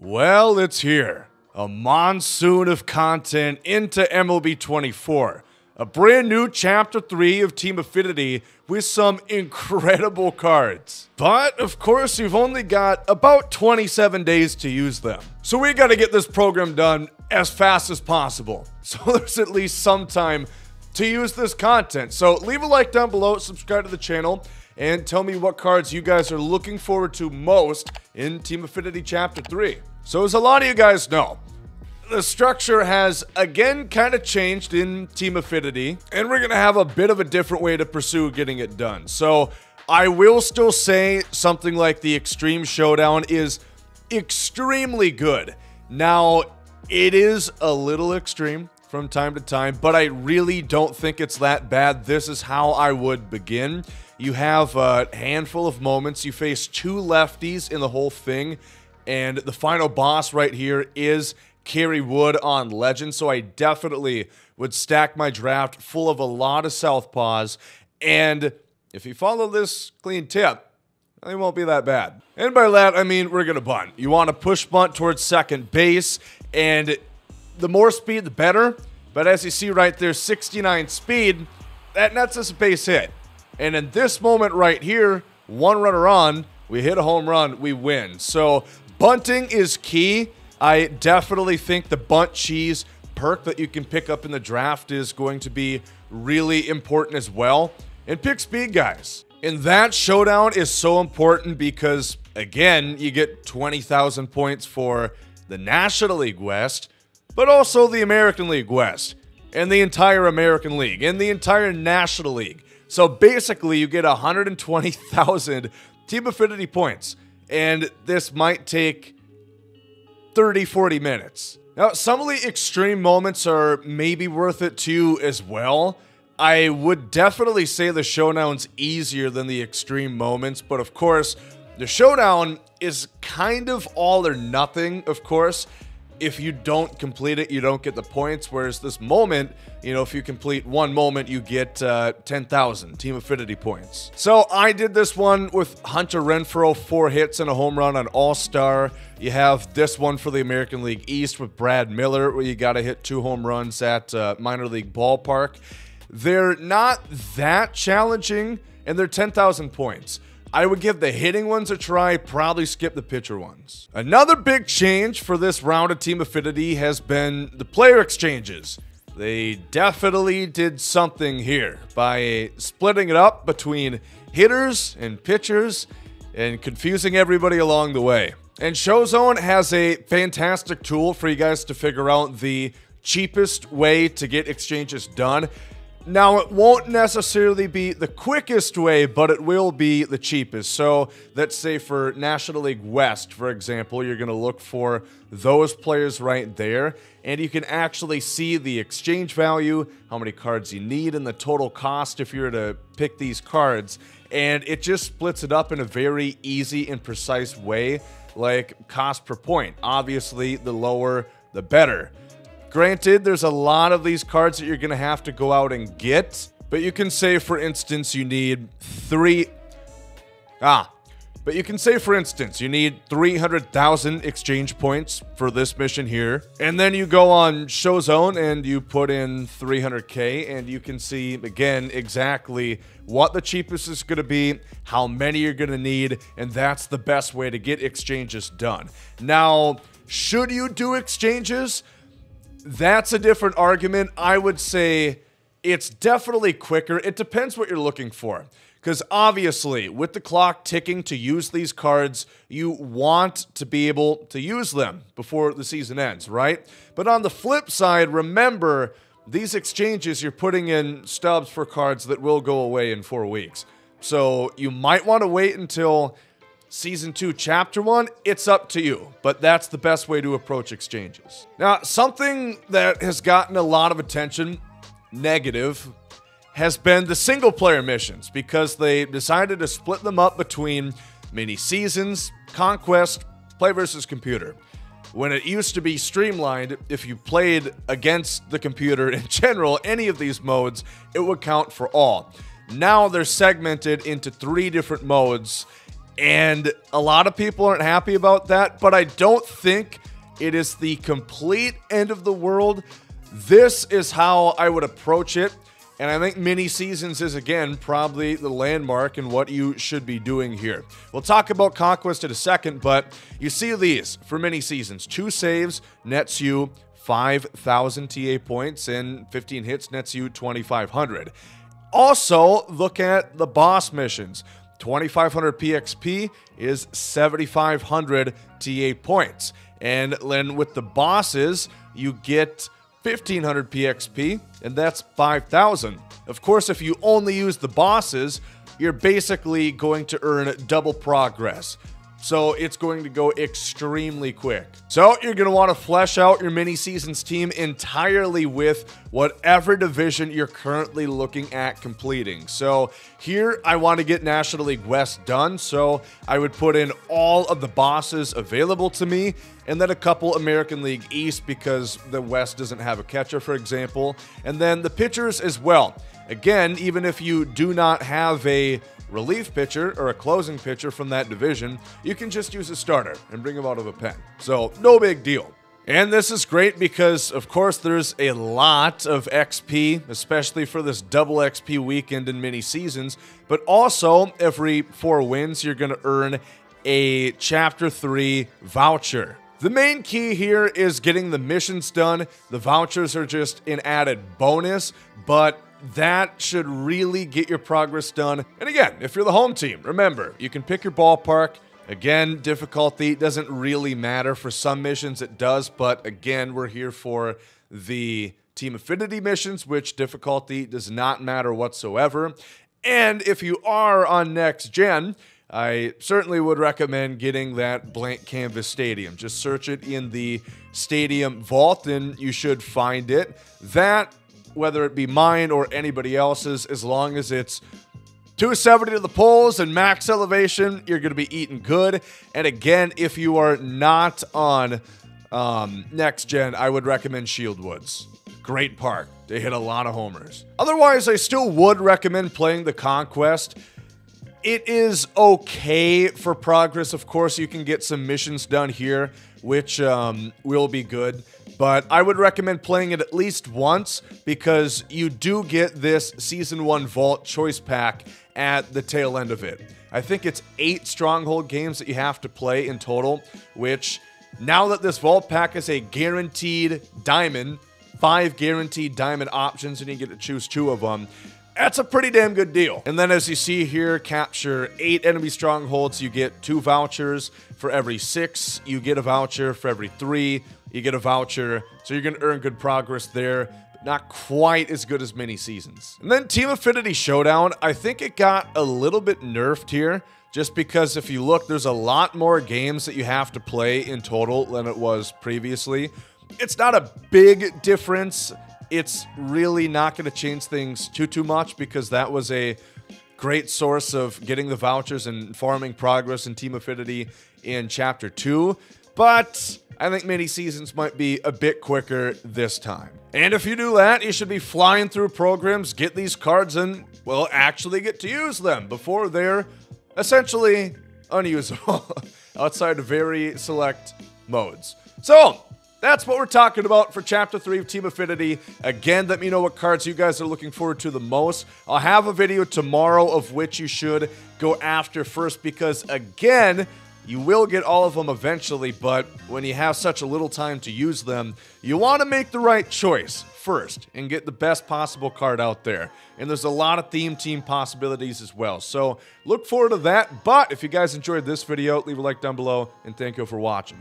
Well, it's here. A monsoon of content into MLB 24. A brand new Chapter 3 of Team Affinity with some incredible cards. But, of course, you've only got about 27 days to use them. So we gotta get this program done as fast as possible. So there's at least some time to use this content. So leave a like down below, subscribe to the channel, and tell me what cards you guys are looking forward to most in Team Affinity Chapter 3. So as a lot of you guys know, the structure has again kind of changed in Team Affinity, and we're going to have a bit of a different way to pursue getting it done. So I will still say something like the Extreme Showdown is extremely good. Now, it is a little extreme from time to time, but I really don't think it's that bad. This is how I would begin. You have a handful of moments. You face two lefties in the whole thing, and the final boss right here is Kerry Wood on Legend, so I definitely would stack my draft full of a lot of southpaws, and if you follow this clean tip, it won't be that bad. And by that, I mean we're going to bunt. You want to push bunt towards second base, and the more speed, the better, but as you see right there, 69 speed, that nets us a base hit. And in this moment right here, one runner on, we hit a home run, we win. So bunting is key. I definitely think the bunt cheese perk that you can pick up in the draft is going to be really important as well. And pick speed, guys. And that showdown is so important because, again, you get 20,000 points for the National League West, but also the American League West, and the entire American League, and the entire National League. So basically, you get 120,000 Team Affinity points, and this might take 30-40 minutes. Now, some of the extreme moments are maybe worth it too as well. I would definitely say the Showdown's easier than the extreme moments, but of course, the Showdown is kind of all or nothing, of course. If you don't complete it, you don't get the points, whereas this moment, you know, if you complete one moment, you get 10,000 Team Affinity points. So I did this one with Hunter Renfroe, 4 hits and a home run on All-Star. You have this one for the American League East with Brad Miller, where you got to hit 2 home runs at minor league ballpark. They're not that challenging, and they're 10,000 points. I would give the hitting ones a try, probably skip the pitcher ones. Another big change for this round of Team Affinity has been the player exchanges. They definitely did something here by splitting it up between hitters and pitchers and confusing everybody along the way. And Showzone has a fantastic tool for you guys to figure out the cheapest way to get exchanges done. Now, it won't necessarily be the quickest way, but it will be the cheapest. So, let's say for National League West, for example, you're going to look for those players right there, and you can actually see the exchange value, how many cards you need, and the total cost if you're to pick these cards. And it just splits it up in a very easy and precise way, like cost per point. Obviously, the lower, the better. Granted, there's a lot of these cards that you're going to have to go out and get, but you can say, for instance, you need 300,000 exchange points for this mission here. And then you go on Showzone and you put in 300K, and you can see, again, exactly what the cheapest is going to be, how many you're going to need, and that's the best way to get exchanges done. Now, should you do exchanges? That's a different argument. I would say it's definitely quicker. It depends what you're looking for. Because obviously, with the clock ticking to use these cards, you want to be able to use them before the season ends, right? But on the flip side, remember, these exchanges, you're putting in stubs for cards that will go away in 4 weeks. So you might want to wait until Season 2, Chapter 1, it's up to you, but that's the best way to approach exchanges. Now, something that has gotten a lot of attention, negative, has been the single-player missions, because they decided to split them up between mini-seasons, Conquest, Play versus Computer. When it used to be streamlined, if you played against the computer in general, any of these modes, it would count for all. Now they're segmented into 3 different modes, And a lot of people aren't happy about that, but I don't think it is the complete end of the world. This is how I would approach it. And I think mini seasons is, again, probably the landmark in what you should be doing here. We'll talk about Conquest in a second, but you see these for mini seasons. 2 saves nets you 5,000 TA points, and 15 hits nets you 2,500. Also, look at the boss missions. 2,500 PXP is 7,500 TA points. And then with the bosses, you get 1,500 PXP, and that's 5,000. Of course, if you only use the bosses, you're basically going to earn double progress. So it's going to go extremely quick. So you're going to want to flesh out your mini seasons team entirely with whatever division you're currently looking at completing. So here I want to get National League West done. So I would put in all of the bosses available to me, and then a couple American League East because the West doesn't have a catcher, for example. And then the pitchers as well. Again, even if you do not have a relief pitcher or a closing pitcher from that division, you can just use a starter and bring him out of a pen. So no big deal. And this is great because, of course, there's a lot of XP, especially for this double XP weekend in mini seasons. But also, every 4 wins, you're going to earn a Chapter 3 voucher. The main key here is getting the missions done. The vouchers are just an added bonus, but that should really get your progress done. And again, if you're the home team, remember, you can pick your ballpark. Again, difficulty doesn't really matter. For some missions it does, but again, we're here for the Team Affinity missions, which difficulty does not matter whatsoever. And if you are on next gen, I certainly would recommend getting that blank canvas stadium. Just search it in the stadium vault and you should find it. That, whether it be mine or anybody else's, as long as it's 270 to the poles and max elevation, you're going to be eating good. And again, if you are not on next gen, I would recommend Shield Woods. Great park. They hit a lot of homers. Otherwise, I still would recommend playing the Conquest. It is okay for progress. Of course, you can get some missions done here, which will be good. But I would recommend playing it at least once because you do get this Season 1 Vault Choice Pack at the tail end of it. I think it's 8 Stronghold games that you have to play in total, which now that this Vault Pack is a guaranteed diamond, 5 guaranteed diamond options, and you get to choose 2 of them, that's a pretty damn good deal. And then as you see here, capture 8 enemy strongholds, you get 2 vouchers. For every 6, you get a voucher. For every 3, you get a voucher. So you're going to earn good progress there, but not quite as good as mini seasons. And then Team Affinity Showdown, I think it got a little bit nerfed here, just because if you look, there's a lot more games that you have to play in total than it was previously. It's not a big difference. It's really not going to change things too much because that was a great source of getting the vouchers and farming progress in Team Affinity in Chapter 2. But I think mini seasons might be a bit quicker this time. And if you do that, you should be flying through programs, get these cards, and, well, actually get to use them before they're essentially unusable outside of very select modes. So that's what we're talking about for Chapter 3 of Team Affinity. Again, let me know what cards you guys are looking forward to the most. I'll have a video tomorrow of which you should go after first because, again, you will get all of them eventually, but when you have such a little time to use them, you want to make the right choice first and get the best possible card out there. And there's a lot of theme team possibilities as well. So look forward to that. But if you guys enjoyed this video, leave a like down below, and thank you for watching.